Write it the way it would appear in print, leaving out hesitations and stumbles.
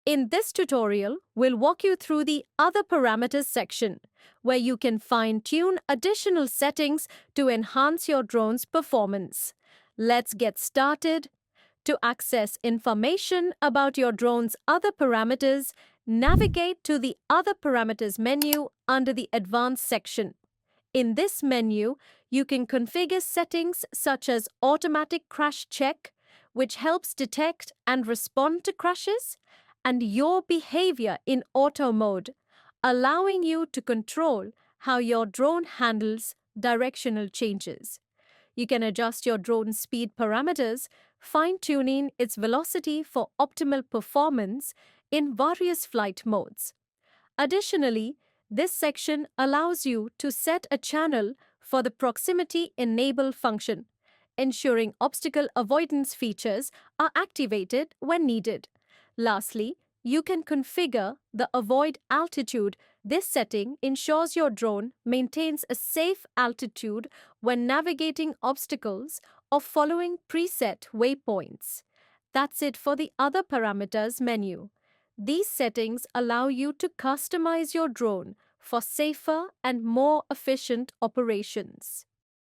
In this tutorial, we'll walk you through the Other Parameters section, where you can fine-tune additional settings to enhance your drone's performance. Let's get started. To access information about your drone's other parameters, navigate to the Other Parameters menu under the Advanced section. In this menu, you can configure settings such as Automatic Crash Check, which helps detect and respond to crashes, and Your Behavior in Auto Mode, allowing you to control how your drone handles directional changes. You can adjust your drone's speed parameters, fine-tuning its velocity for optimal performance in various flight modes. Additionally, this section allows you to set a channel for the Proximity Enable function, ensuring obstacle avoidance features are activated when needed. Lastly, you can configure the Avoid Altitude. This setting ensures your drone maintains a safe altitude when navigating obstacles or following preset waypoints. That's it for the Other Parameters menu. These settings allow you to customize your drone for safer and more efficient operations.